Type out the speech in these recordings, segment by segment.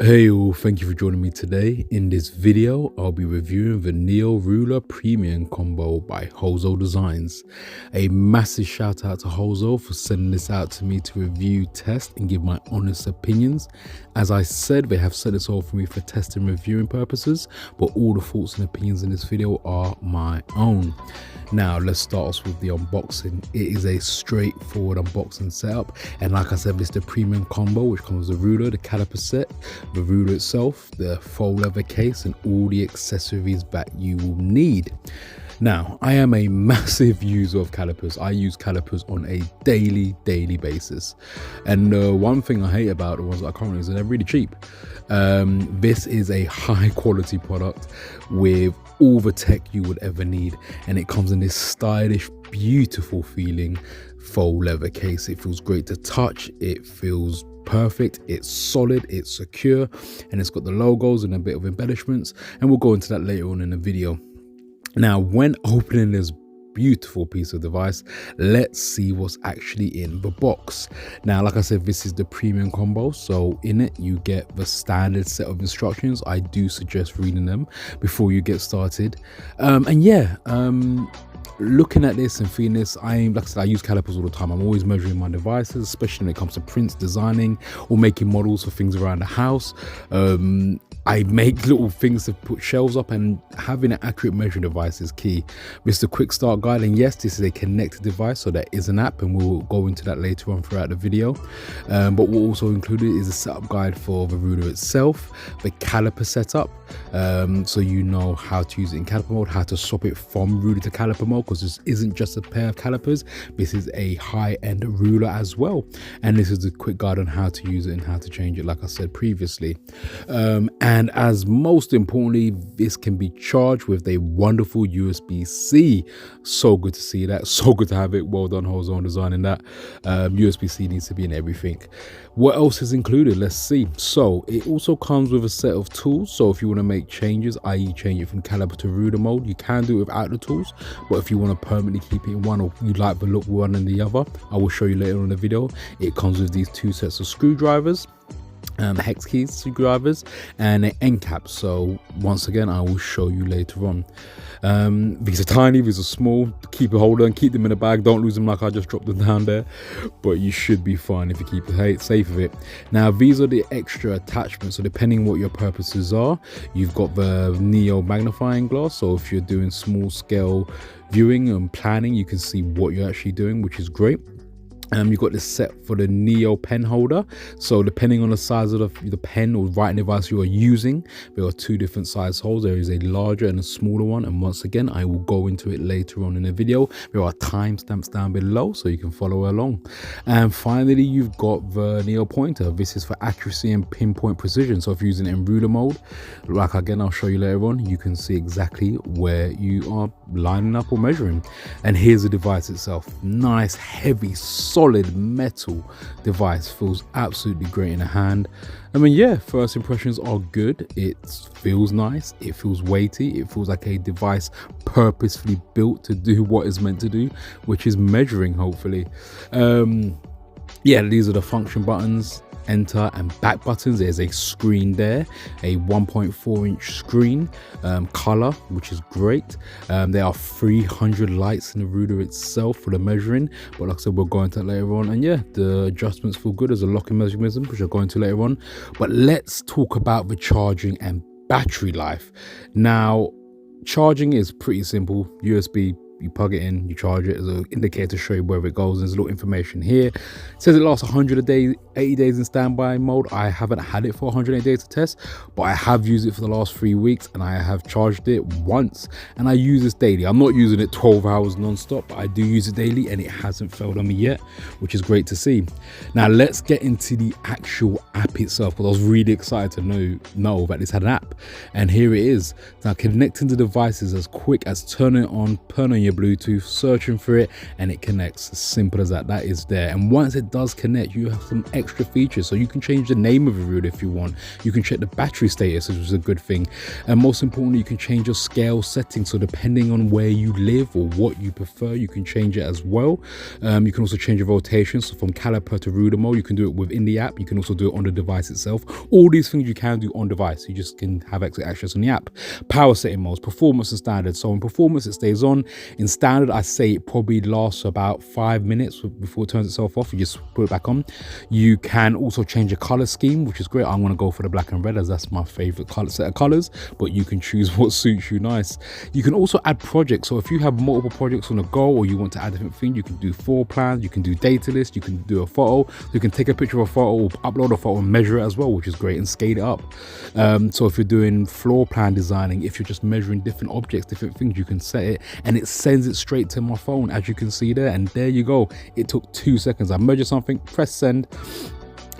Hey all, thank you for joining me today. In this video, I'll be reviewing the NeoRuler Premium Combo by HOZO Designs. A massive shout out to HOZO for sending this out to me to review, test and give my honest opinions. As I said, they have sent this all for me for test and reviewing purposes, but all the thoughts and opinions in this video are my own. Now let's start us with the unboxing. It is a straightforward unboxing setup, and like I said, it's the premium combo which comes with the ruler, the caliper set, the ruler itself, the faux leather case and all the accessories that you will need. Now, I am a massive user of calipers. I use calipers on a daily basis. And one thing I hate about the ones that I currently use is they're really cheap. This is a high quality product with all the tech you would ever need. And it comes in this stylish, beautiful feeling faux leather case. It feels great to touch. It feels perfect, it's solid, it's secure, and it's got the logos and a bit of embellishments, and we'll go into that later on in the video. Now, when opening this beautiful piece of device, let's see what's actually in the box. Now, like I said, this is the premium combo, so in it you get the standard set of instructions. I do suggest reading them before you get started. Looking at this and feeling this, like I said, I use calipers all the time. I'm always measuring my devices, especially when it comes to prints, designing, or making models for things around the house. I make little things to put shelves up, and having an accurate measuring device is key. This is the quick start guide, and yes, this is a connected device, so there is an app, and we'll go into that later on throughout the video. But what also included is a setup guide for the ruler itself, the caliper setup, so you know how to use it in caliper mode, how to swap it from ruler to caliper mode, because this isn't just a pair of calipers, this is a high-end ruler as well. And this is a quick guide on how to use it and how to change it, like I said previously. And as most importantly, this can be charged with a wonderful USB-C. So good to see that, so good to have it. Well done, HOZO, on designing that. USB-C needs to be in everything. What else is included? Let's see. So it also comes with a set of tools. So if you want to make changes, i.e. change it from caliper to ruler mode, you can do it without the tools. But if you want to permanently keep it in one, or you like the look one and the other, I will show you later on in the video. It comes with these two sets of screwdrivers, hex keys, screwdrivers, and an end cap. So once again, I will show you later on. These are tiny, these are small. Keep a hold on, keep them in a bag, don't lose them like I just dropped them down there, but you should be fine if you keep it safe with it. Now, these are the extra attachments, so depending on what your purposes are, you've got the Neo magnifying glass, so if you're doing small scale viewing and planning, you can see what you're actually doing, which is great. You've got this set for the Neo pen holder, so depending on the size of the pen or writing device you are using, there are two different size holes. There is a larger and a smaller one, and once again, I will go into it later on in the video. There are timestamps down below so you can follow along. And finally, you've got the Neo pointer. This is for accuracy and pinpoint precision, so if you're using it in ruler mode, like again I'll show you later on, you can see exactly where you are lining up or measuring. And here's the device itself. Nice, heavy, solid metal device, feels absolutely great in the hand. I mean, yeah, first impressions are good. It feels nice, it feels weighty, it feels like a device purposefully built to do what it's meant to do, which is measuring, hopefully. Yeah, these are the function buttons, enter and back buttons. There's a screen there, a 1.4-inch screen, color, which is great. There are 300 lights in the ruler itself for the measuring, but like I said, we'll go into that later on. And yeah, the adjustments feel good. There's a locking mechanism, which I'll go into later on. But let's talk about the charging and battery life. Now, charging is pretty simple. USB, you plug it in, you charge it. There's an indicator to show you where it goes. There's a little information here. It says it lasts 100 a day, 80 days in standby mode. I haven't had it for 180 days to test, but I have used it for the last 3 weeks, and I have charged it once, and I use this daily. I'm not using it 12 hours non-stop, but I do use it daily, and it hasn't failed on me yet, which is great to see. Now let's get into the actual app itself, because I was really excited to know that this had an app. app, and here it is. Now connecting the device is as quick as turning it on your Bluetooth, searching for it, and it connects. As simple as that. That is there. And once it does connect, you have some extra features. So you can change the name of your ruler if you want. You can check the battery status, which is a good thing. And most importantly, you can change your scale settings. So depending on where you live or what you prefer, you can change it as well. You can also change your rotation. So from caliper to ruler mode, you can do it within the app. You can also do it on the device itself. All these things you can do on device. You just can have access on the app. Power setting modes, performance and standard. So in performance, it stays on. In standard, I say it probably lasts about 5 minutes before it turns itself off. You just put it back on. You can also change your color scheme, which is great. I'm going to go for the black and red as that's my favorite color set of colors, but you can choose what suits you nice. You can also add projects. So if you have multiple projects on the go, or you want to add different things, you can do floor plans, you can do data list, you can do a photo, you can take a picture of a photo or upload a photo and measure it as well, which is great, and scale it up. So if you're doing floor plan designing, if you're just measuring different objects, different things, you can set it and it sends it straight to my phone, as you can see there. And there you go. It took 2 seconds. I measure something, press send,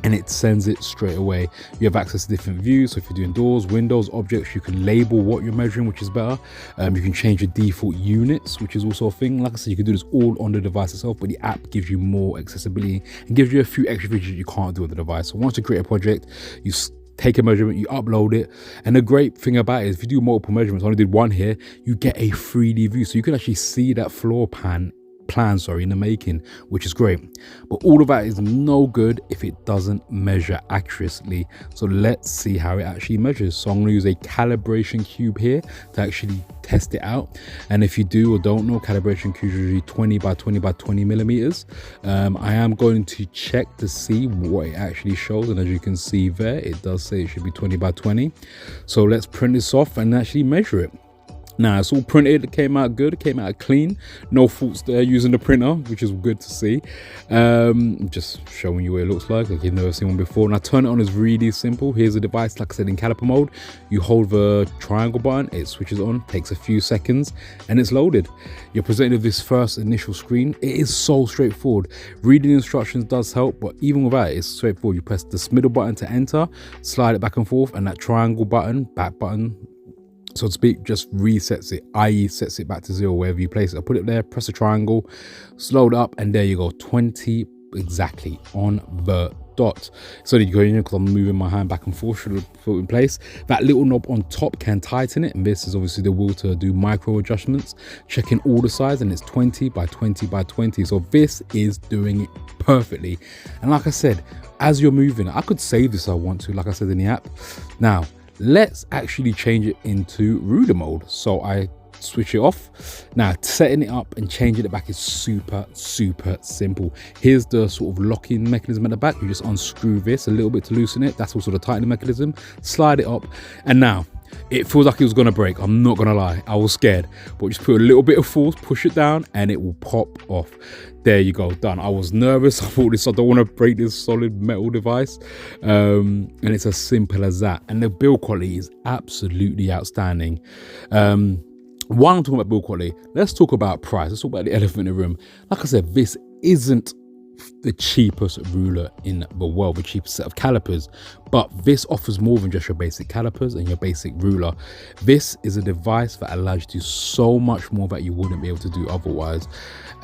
and it sends it straight away. You have access to different views. So if you're doing doors, windows, objects, you can label what you're measuring, which is better. You can change your default units, which is also a thing. Like I said, you can do this all on the device itself, but the app gives you more accessibility and gives you a few extra features you can't do on the device. So once you create a project, you take a measurement, you upload it, and the great thing about it is if you do multiple measurements, I only did one here, you get a 3D view, so you can actually see that floor plan in the making, which is great. But all of that is no good if it doesn't measure accurately. So let's see how it actually measures. So I'm going to use a calibration cube here to actually test it out. And if you do or don't know, calibration cubes are usually 20 by 20 by 20 millimeters. I am going to check to see what it actually shows, and as you can see there, it does say it should be 20 by 20. So let's print this off and actually measure it. Now it's all printed, it came out good, it came out clean, no faults there using the printer, which is good to see. Just showing you what it looks like you've never seen one before. Now turn it on is really simple. Here's the device. Like I said, in caliper mode, you hold the triangle button, it switches on, takes a few seconds, and it's loaded. You're presented with this first initial screen. It is so straightforward. Reading instructions does help, but even with that, it's straightforward. You press this middle button to enter, slide it back and forth, and that triangle button, back button, so to speak, just resets it, i.e. sets it back to 0 wherever you place it. I put it there, press a triangle, slowed up, and there you go, 20 exactly on the dot. So you go in, because I'm moving my hand back and forth, should have put it in place. That little knob on top can tighten it, and this is obviously the wheel to do micro adjustments, checking all the sides, and it's 20 by 20 by 20. So this is doing it perfectly. And like I said, as you're moving, I could save this if I want to, like I said in the app. Now let's actually change it into ruler mode. So I switch it off. Now setting it up and changing it back is super simple. Here's the sort of locking mechanism at the back. You just unscrew this a little bit to loosen it. That's also the tightening mechanism. Slide it up, and now it feels like it was gonna break. I'm not gonna lie, I was scared, but just put a little bit of force, push it down, and it will pop off. There you go, done. I was nervous. I thought I don't want to break this solid metal device, and it's as simple as that. And the build quality is absolutely outstanding. While I'm talking about build quality, let's talk about price. Let's talk about the elephant in the room. Like I said, this isn't the cheapest ruler in the world, the cheapest set of calipers, but this offers more than just your basic calipers and your basic ruler. This is a device that allows you to do so much more that you wouldn't be able to do otherwise.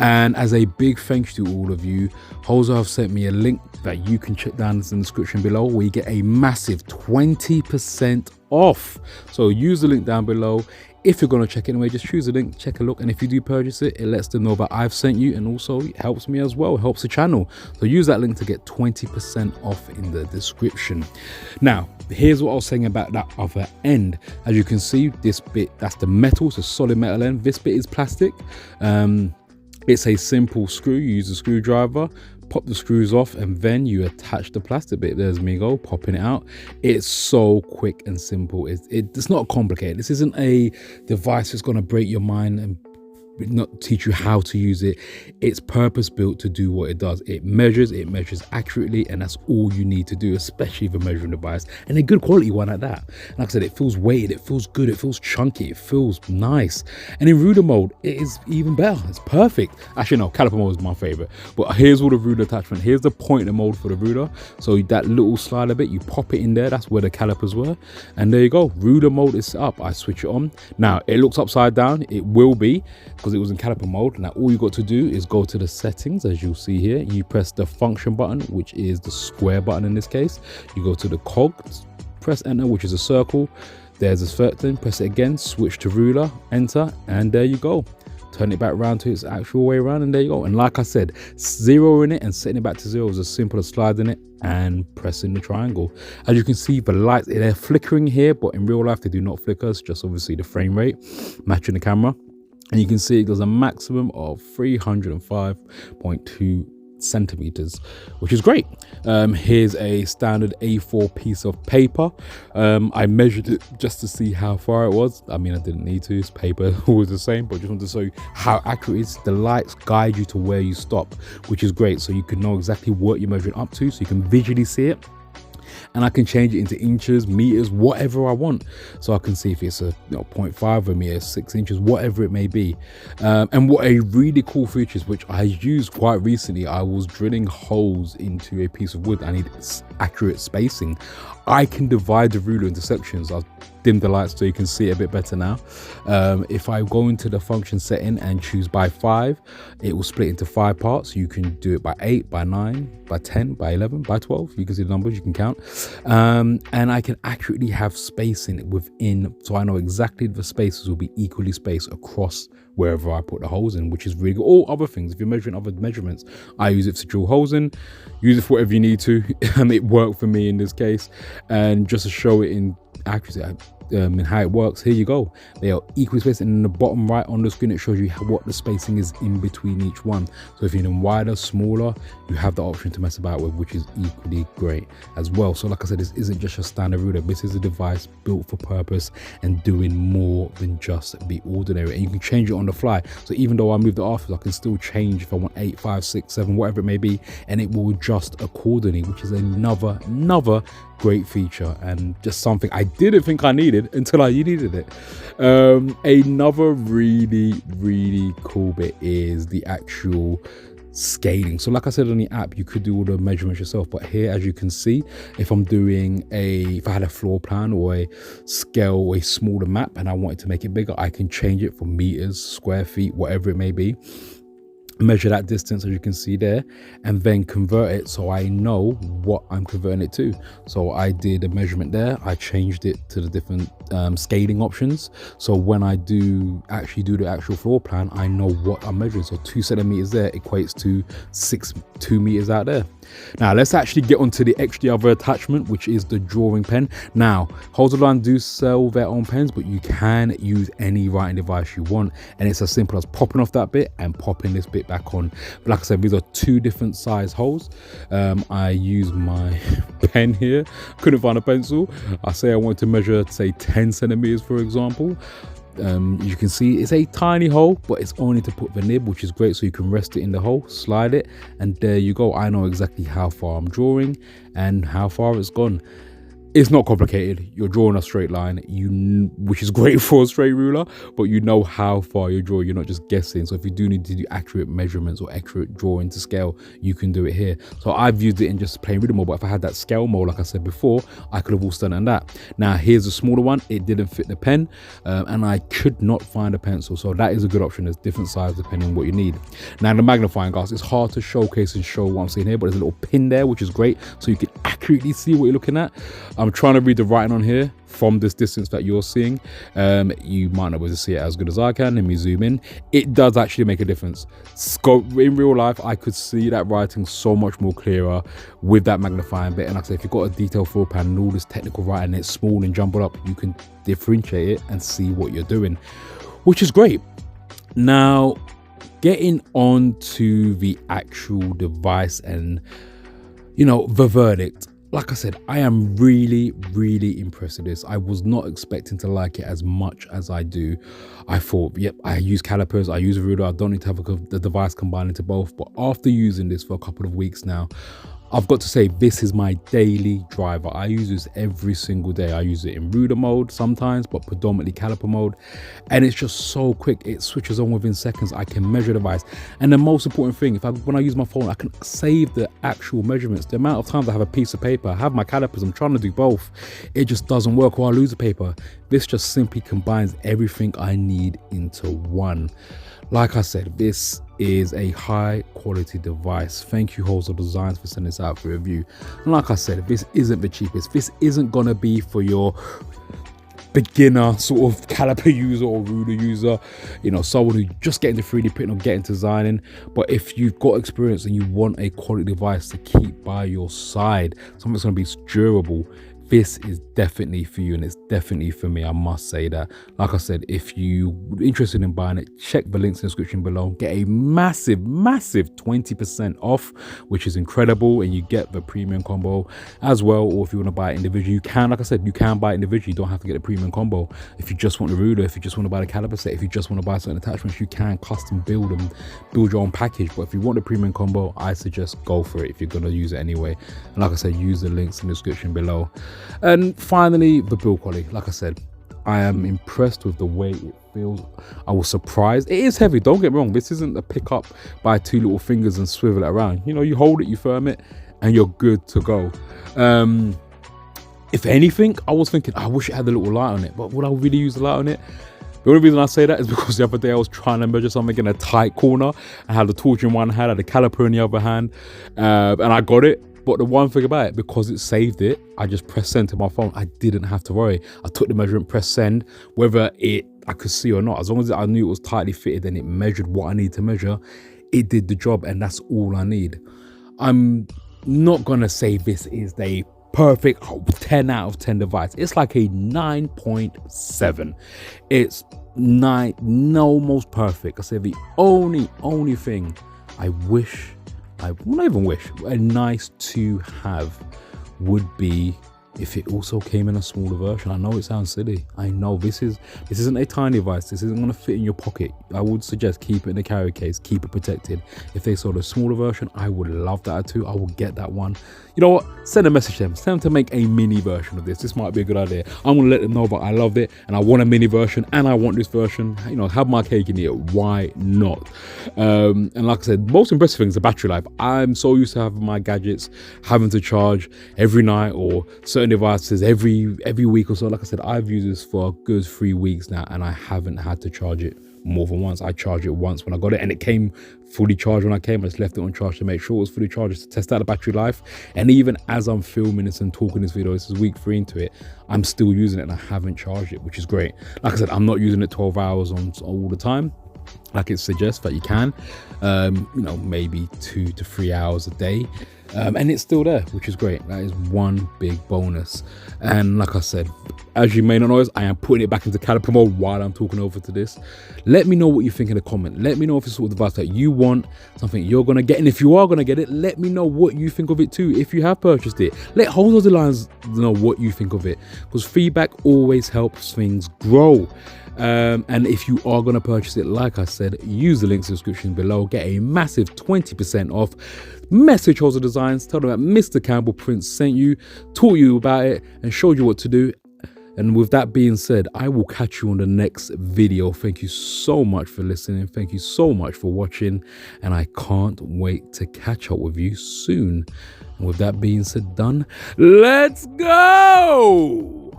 And as a big thank you to all of you, HOZO have sent me a link that you can check down in the description below, where you get a massive 20% off. So use the link down below. If you're going to check it anyway, just choose a link, check a look, and if you do purchase it, it lets them know that I've sent you, and also it helps me as well, it helps the channel. So use that link to get 20% off in the description. Now, here's what I was saying about that other end. As you can see, this bit, that's the metal, it's a solid metal end. This bit is plastic. It's a simple screw. You use a screwdriver, pop the screws off, and then you attach the plastic bit. There's me go, popping it out. It's so quick and simple. It's not complicated. This isn't a device that's going to break your mind and not teach you how to use it. It's purpose built to do what it does. It measures accurately, and that's all you need to do, especially with a measuring device, and a good quality one at that. Like I said, it feels weighted, it feels good, it feels chunky, it feels nice. And in ruler mode, it is even better. It's perfect. Actually, no, caliper mode is my favorite. But here's all the ruler attachment. Here's the pointer mode for the ruler. So that little slider bit, you pop it in there. That's where the calipers were. And there you go. Ruler mode is set up. I switch it on. Now, it looks upside down. It will be, because it was in caliper mode. Now, all you got to do is go to the settings, as you'll see here. You press the function button, which is the square button in this case. You go to the cog, press enter, which is a circle. There's a certain, press it again, switch to ruler, enter, and there you go. Turn it back around to its actual way around, and there you go. And like I said, zeroing it and setting it back to 0 is as simple as sliding it and pressing the triangle. As you can see, the lights, they're flickering here, but in real life they do not flicker. It's just obviously the frame rate matching the camera. And you can see it does a maximum of 305.2 centimeters, which is great. Here's a standard A4 piece of paper. I measured it just to see how far it was. I mean, I didn't need to, it's paper, always the same, but just wanted to show you how accurate it is. The lights guide you to where you stop, which is great, so you can know exactly what you're measuring up to, so you can visually see it. And I can change it into inches, meters, whatever I want. So I can see if it's a 0.5 a meter, 6 inches, whatever it may be. And what a really cool feature is, which I used quite recently, I was drilling holes into a piece of wood. I need accurate spacing. I can divide the ruler into sections. I'll dim the lights so you can see it a bit better now. If I go into the function setting and choose by 5, it will split into 5 parts. You can do it by 8, by 9, by 10, by 11, by 12. You can see the numbers, you can count. And I can accurately have spacing within, so I know exactly the spaces will be equally spaced across wherever I put the holes in, which is really good. All other things, if you're measuring other measurements, I use it to drill holes in, use it for whatever you need to. It worked for me in this case. And just to show it in accuracy, and how it works, here you go. They are equally spaced, and in the bottom right on the screen it shows you what the spacing is in between each one. So if you're in wider, smaller, you have the option to mess about with, which is equally great as well. So like I said, this isn't just a standard ruler. This is a device built for purpose and doing more than just the ordinary, and you can change it on the fly. So even though I move the after, I can still change if I want 8, 5, 6, 7, whatever it may be, and it will adjust accordingly, which is another great feature, and just something I didn't think I needed until I needed it. Another really cool bit is the actual scaling. So like I said on the app, you could do all the measurements yourself, but here, as you can see, if I'm doing if I had a floor plan or a scale, a smaller map, and I wanted to make it bigger, I can change it for meters, square feet, whatever it may be, measure that distance, as you can see there, and then convert it so I know what I'm converting it to. So I did a measurement there, I changed it to the different scaling options, so when I do the actual floor plan, I know what I'm measuring. So 2 centimeters there equates to 2 meters out there. Now let's actually get onto the other attachment, which is the drawing pen. Now HOZO Design do sell their own pens, but you can use any writing device you want, and it's as simple as popping off that bit and popping this bit back on. But like I said, these are 2 different size holes. I use my pen here, couldn't find a pencil. I say I want to measure, say 10 centimeters for example. You can see it's a tiny hole, but it's only to put the nib, which is great, so you can rest it in the hole, slide it, and there you go. I know exactly how far I'm drawing and how far it's gone. It's not complicated. You're drawing a straight line, which is great for a straight ruler, but you know how far you're drawing. You're not just guessing. So if you do need to do accurate measurements or accurate drawing to scale, you can do it here. So I've used it in just plain ruler mode, but if I had that scale mode, like I said before, I could have also done that. Now here's a smaller one. It didn't fit the pen, and I could not find a pencil. So that is a good option. There's different sizes depending on what you need. Now the magnifying glass, it's hard to showcase and show what I'm seeing here, but there's a little pin there, which is great, so you can accurately see what you're looking at. I'm trying to read the writing on here from this distance that you're seeing. You might not be able to see it as good as I can. Let me zoom in. It does actually make a difference. In real life, I could see that writing so much more clearer with that magnifying bit. And like I say, if you've got a detailed floor plan and all this technical writing, it's small and jumbled up, you can differentiate it and see what you're doing, which is great. Now, getting on to the actual device and, the verdict. like I said, I am really, really impressed with this. I was not expecting to like it as much as I do. I thought, yep, I use calipers, I use a ruler, I don't need to have the device combined into both. But after using this for a couple of weeks now, I've got to say, this is my daily driver. I use this every single day. I use it in ruler mode sometimes, but predominantly caliper mode. And it's just so quick. It switches on within seconds. I can measure the device. And the most important thing, when I use my phone, I can save the actual measurements. The amount of times I have a piece of paper, I have my calipers, I'm trying to do both. It just doesn't work, or I lose the paper. This just simply combines everything I need into one. Like I said, this is a high quality device. Thank you, HOZO Designs, for sending this out for review. And like I said, this isn't the cheapest. This isn't gonna be for your beginner sort of caliper user or ruler user, you know, someone who just get into 3D printing or get into designing. But if you've got experience and you want a quality device to keep by your side, something that's gonna be durable, this is definitely for you, and it's definitely for me. I must say that. Like I said, if you're interested in buying it, check the links in the description below. Get a massive 20% off, which is incredible, and you get the premium combo as well. Or if you want to buy it individually, you can. Like I said, you can buy it individually. You don't have to get a premium combo. If you just want the ruler, if you just want to buy the caliper set, if you just want to buy certain attachments, you can custom build them, build your own package. But if you want the premium combo, I suggest go for it if you're going to use it anyway. And like I said, use the links in the description below. And finally, the build quality. Like I said, I am impressed with the way it feels. I was surprised. It is heavy, don't get me wrong. This isn't a pick up by two little fingers and swivel it around. You know, you hold it, you firm it, and you're good to go. If anything, I was thinking, I wish it had a little light on it, but would I really use the light on it? The only reason I say that is because the other day I was trying to measure something in a tight corner. I had the torch in one hand, I had the caliper in the other hand, and I got it. But the one thing about it, because it saved it, I just pressed send to my phone. I didn't have to worry. I took the measurement, pressed send, whether I could see or not. As long as I knew it was tightly fitted and it measured what I need to measure, it did the job, and that's all I need. I'm not gonna say this is the perfect 10 out of 10 device. It's like a 9.7. It's almost perfect. I say the only thing I wish, not even wish, a nice to have would be if it also came in a smaller version. I know it sounds silly. I know this isn't a tiny device. This isn't going to fit in your pocket. I would suggest keep it in a carry case, keep it protected. If they sold a smaller version, I would love that too. I will get that one. You know what? Send a message to them. Send them to make a mini version of this. This might be a good idea. I'm going to let them know that I love it and I want a mini version and I want this version. You know, have my cake and eat it. Why not? And like I said, most impressive thing is the battery life. I'm so used to having my gadgets having to charge every night or certain devices every week or so. Like I said, I've used this for a good 3 weeks now and I haven't had to charge it more than once. I charged it once when I got it and it came fully charged when I came. I just left it on charge to make sure it was fully charged, just to test out the battery life. And even as I'm filming this and talking this video, this is week 3 into it, I'm still using it and I haven't charged it, which is great. Like I said, I'm not using it 12 hours on all the time like it suggests that you can. You know, maybe 2 to 3 hours a day. And it's still there, which is great. That is one big bonus. And like I said, as you may not notice, I am putting it back into caliper mode while I'm talking over to this. Let me know what you think in the comment. Let me know if it's the sort of device that you want, something you're going to get. And if you are going to get it, let me know what you think of it too. If you have purchased it, let HOZO Design know what you think of it, because feedback always helps things grow. And if you are going to purchase it, like I said, use the links in the description below. Get a massive 20% off. Message HOZO Designs, tell them that Mr. Campbell Prince sent you, taught you about it, and showed you what to do. And with that being said, I will catch you on the next video. Thank you so much for listening. Thank you so much for watching. And I can't wait to catch up with you soon. And with that being said, done, let's go!